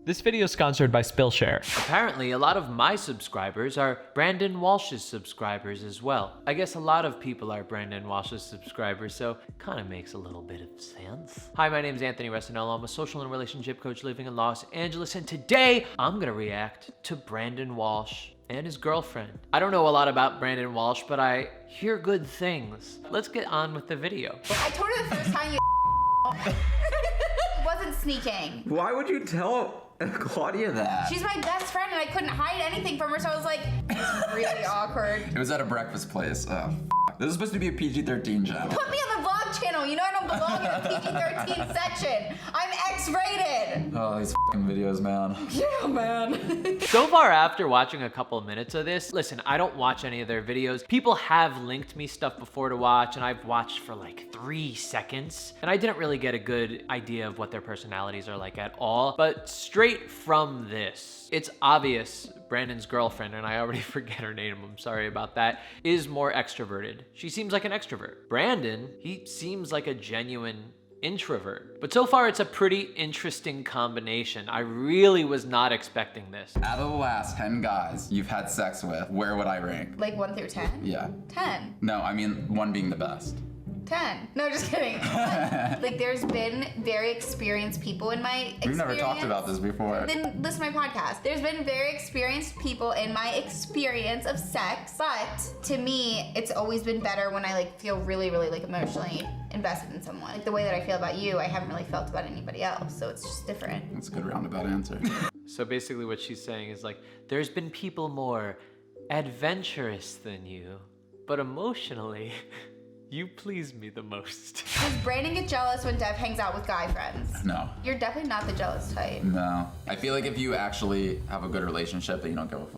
This video is sponsored by Skillshare. Apparently, a lot of my subscribers are Brandon Walsh's subscribers as well. I guess a lot of people are Brandon Walsh's subscribers, so kind of makes a little bit of sense. Hi, my name is Anthony Resinello. I'm a social and relationship coach living in Los Angeles, and today I'm gonna react to Brandon Walsh and his girlfriend. I don't know a lot about Brandon Walsh, but I hear good things. Let's get on with the video. I told her the first time you wasn't sneaking. Why would you tell Claudia that? She's my best friend and I couldn't hide anything from her, so I was like, it's really awkward. It was at a breakfast place. This is supposed to be a PG-13 channel. Put me on the vlog channel. You know I don't belong in the PG-13 section. I'm X-rated. Oh, these fucking videos, man. Yeah, man. So far after watching a couple of minutes of this, listen, I don't watch any of their videos. People have linked me stuff before to watch, and I've watched for like 3 seconds, and I didn't really get a good idea of what their personalities are like at all. But straight from this, it's obvious Brandon's girlfriend, and I already forget her name, I'm sorry about that, is more extroverted. She seems like an extrovert. Brandon, he seems like a genuine introvert. But so far, it's a pretty interesting combination. I really was not expecting this. Out of the last 10 guys you've had sex with, where would I rank? Like 1 through 10? Yeah. 10. No, I mean 1 being the best. 10. No, just kidding. Like, there's been very experienced people in my experience. We've never talked about this before. Then listen to my podcast. There's been very experienced people in my experience of sex, but to me, it's always been better when I like feel really, really like emotionally invested in someone. Like the way that I feel about you, I haven't really felt about anybody else, so it's just different. That's a good roundabout answer. So basically what she's saying is like, there's been people more adventurous than you, but emotionally, you please me the most. Does Brandon get jealous when Dev hangs out with guy friends? No. You're definitely not the jealous type. No. I feel like if you actually have a good relationship, that you don't give a f.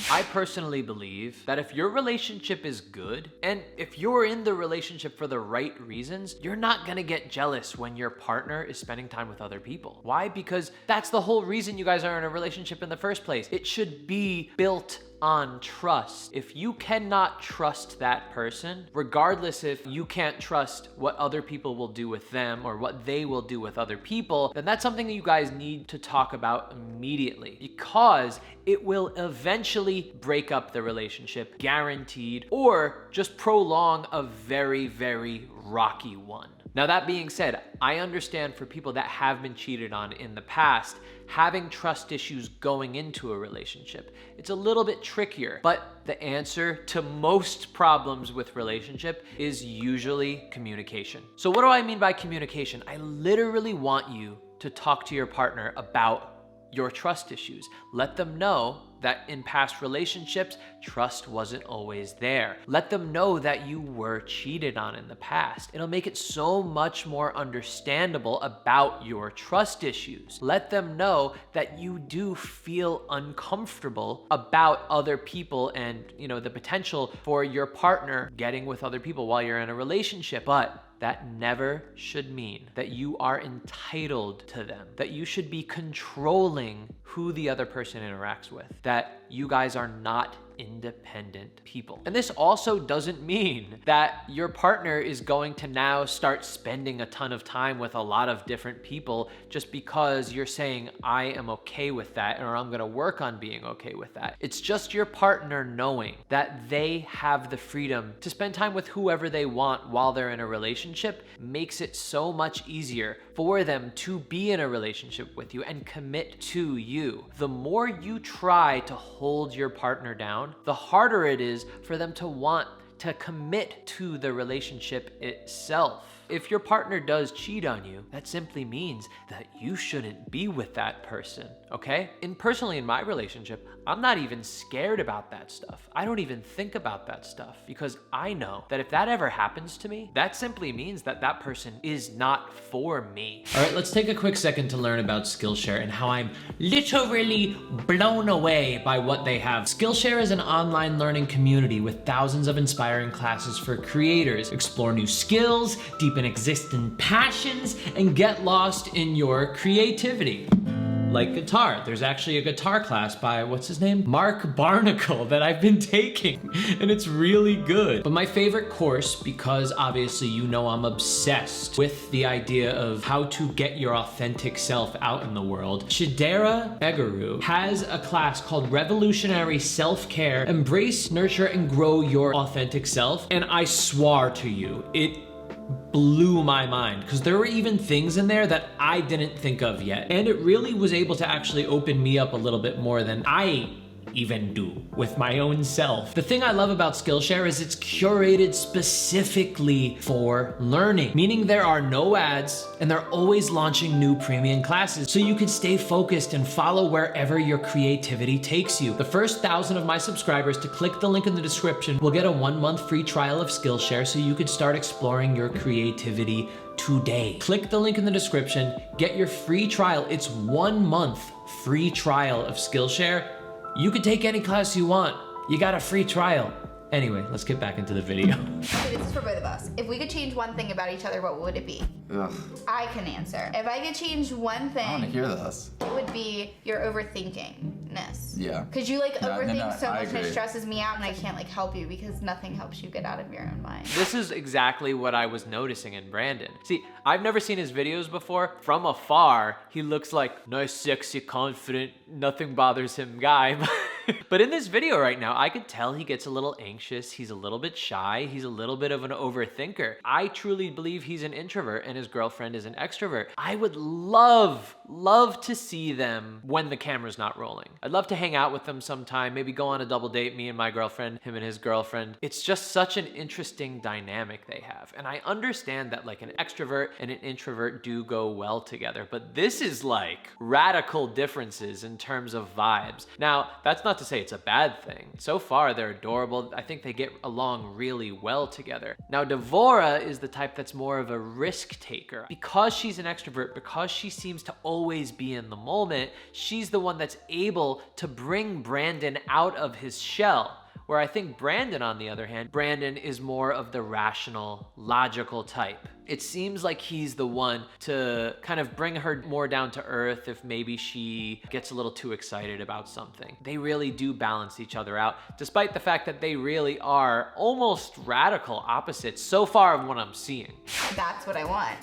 I personally believe that if your relationship is good, and if you're in the relationship for the right reasons, you're not gonna get jealous when your partner is spending time with other people. Why? Because that's the whole reason you guys are in a relationship in the first place. It should be built on trust. If you cannot trust that person, regardless if you can't trust what other people will do with them or what they will do with other people, then that's something that you guys need to talk about immediately, because it will eventually break up the relationship, guaranteed, or just prolong a very, very rocky one. Now, that being said, I understand for people that have been cheated on in the past, having trust issues going into a relationship, it's a little bit trickier, but the answer to most problems with relationship is usually communication. So what do I mean by communication? I literally want you to talk to your partner about your trust issues. Let them know that in past relationships, trust wasn't always there. Let them know that you were cheated on in the past. It'll make it so much more understandable about your trust issues. Let them know that you do feel uncomfortable about other people and, you know, the potential for your partner getting with other people while you're in a relationship. But that never should mean that you are entitled to them, that you should be controlling who the other person interacts with, that you guys are not independent people. And this also doesn't mean that your partner is going to now start spending a ton of time with a lot of different people just because you're saying, I am okay with that, or I'm gonna work on being okay with that. It's just your partner knowing that they have the freedom to spend time with whoever they want while they're in a relationship makes it so much easier for them to be in a relationship with you and commit to you. The more you try to hold your partner down, the harder it is for them to want to commit to the relationship itself. If your partner does cheat on you, that simply means that you shouldn't be with that person, okay? And personally in my relationship, I'm not even scared about that stuff. I don't even think about that stuff because I know that if that ever happens to me, that simply means that that person is not for me. All right, let's take a quick second to learn about Skillshare and how I'm literally blown away by what they have. Skillshare is an online learning community with thousands of inspiring classes for creators. Explore new skills, deepen existing passions, and get lost in your creativity. like guitar. There's actually a guitar class by, what's his name? Mark Barnacle that I've been taking, and it's really good. But my favorite course, because obviously you know I'm obsessed with the idea of how to get your authentic self out in the world, DEVORAH has a class called Revolutionary Self-Care, Embrace, Nurture, and Grow Your Authentic Self. And I swear to you, it blew my mind because there were even things in there that I didn't think of yet. And it really was able to actually open me up a little bit more than I even do with my own self. The thing I love about Skillshare is it's curated specifically for learning, meaning there are no ads and they're always launching new premium classes so you can stay focused and follow wherever your creativity takes you. The first 1,000 of my subscribers to click the link in the description will get a 1-month free trial of Skillshare so you could start exploring your creativity today. Click the link in the description, get your free trial. It's 1 month free trial of Skillshare. You can take any class you want. You got a free trial. Anyway, let's get back into the video. Okay, this is for both of us. If we could change one thing about each other, what would it be? Ugh. I can answer. If I could change one thing, I want to hear this. it would be your overthinkingness. Yeah. Because you like No, overthink so I much and it agree. stresses me out and I can't like help you because nothing helps you get out of your own mind. This is exactly what I was noticing in Brandon. See, I've never seen his videos before. From afar, he looks like nice, sexy, confident, nothing bothers him guy. But in this video right now, I could tell he gets a little anxious. He's a little bit shy. He's a little bit of an overthinker. I truly believe he's an introvert and his girlfriend is an extrovert. I would love to see them when the camera's not rolling. I'd love to hang out with them sometime, maybe go on a double date, me and my girlfriend, him and his girlfriend. It's just such an interesting dynamic they have. And I understand that like an extrovert and an introvert do go well together, but this is like radical differences in terms of vibes. Now, that's not to say it's a bad thing. So far, they're adorable. I think they get along really well together. Now, DEVORAH is the type that's more of a risk taker. Because she's an extrovert, because she seems to always be in the moment, she's the one that's able to bring Brandon out of his shell. Where I think Brandon, on the other hand, Brandon is more of the rational, logical type. It seems like he's the one to kind of bring her more down to earth if maybe she gets a little too excited about something. They really do balance each other out, despite the fact that they really are almost radical opposites so far of what I'm seeing. That's what I want.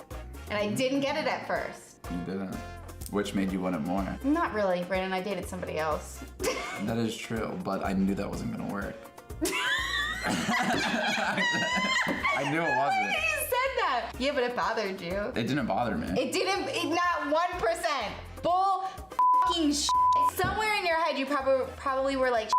And I didn't get it at first. You didn't. Which made you want it more. Not really, Brandon. I dated somebody else. That is true, but I knew that wasn't gonna work. I knew it wasn't. You said that. Yeah, but it bothered you. It didn't bother me. It didn't, not 1%. Bull fucking shit. Somewhere in your head you probably were like,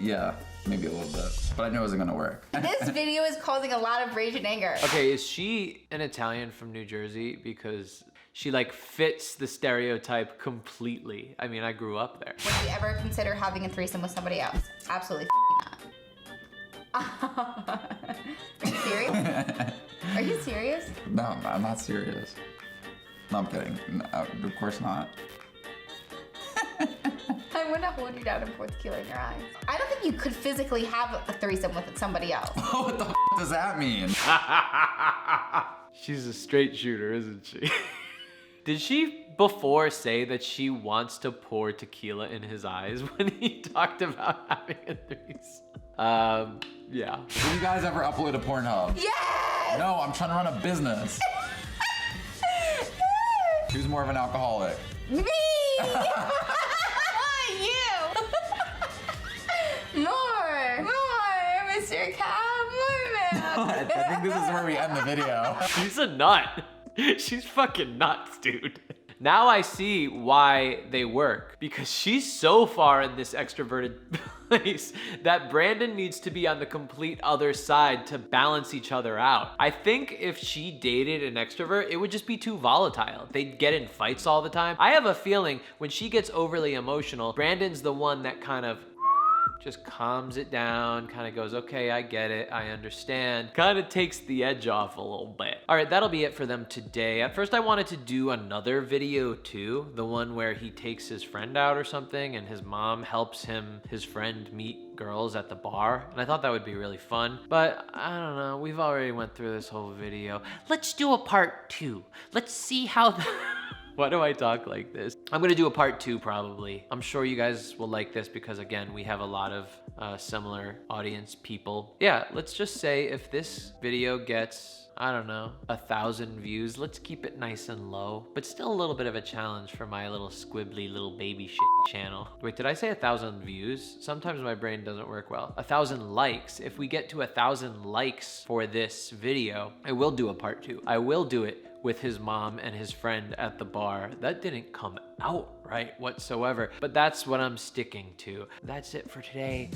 Yeah, maybe a little bit. But I knew it wasn't gonna work. this video is causing a lot of rage and anger. Okay, is she an Italian from New Jersey? Because she like fits the stereotype completely. I mean, I grew up there. Would you ever consider having a threesome with somebody else? Absolutely not. Are you serious? Are you serious? No, I'm not serious. No, I'm kidding. No, of course not. I want to hold you down and pour tequila in your eyes. I don't think you could physically have a threesome with somebody else. What the does that mean? She's a straight shooter, isn't she? Did she before say that she wants to pour tequila in his eyes when he talked about having a threesome? Yeah. Did you guys ever upload to Pornhub? Yes! No, I'm trying to run a business. Who's more of an alcoholic? Me! You! More, Mr. Cowboy. I think this is where we end the video. She's a nut. She's fucking nuts, dude. Now I see why they work, because she's so far in this extroverted place that Brandon needs to be on the complete other side to balance each other out. I think if she dated an extrovert, it would just be too volatile. They'd get in fights all the time. I have a feeling when she gets overly emotional, Brandon's the one that kind of just calms it down, kind of goes, okay, I get it, I understand. Kind of takes the edge off a little bit. All right, that'll be it for them today. At first I wanted to do another video too, the one where he takes his friend out or something and his mom helps his friend meet girls at the bar. And I thought that would be really fun, but I don't know, we've already went through this whole video. Let's do a part 2. Let's see how Why do I talk like this? I'm gonna do a part 2 probably. I'm sure you guys will like this because again, we have a lot of similar audience people. Yeah, let's just say if this video gets, I don't know, 1,000 views, let's keep it nice and low, but still a little bit of a challenge for my little squibbly little baby shit channel. Wait, did I say 1,000 views? Sometimes my brain doesn't work well. 1,000 likes. If we get to 1,000 likes for this video, I will do a part 2. I will do it with his mom and his friend at the bar. That didn't come out right whatsoever, but that's what I'm sticking to. That's it for today.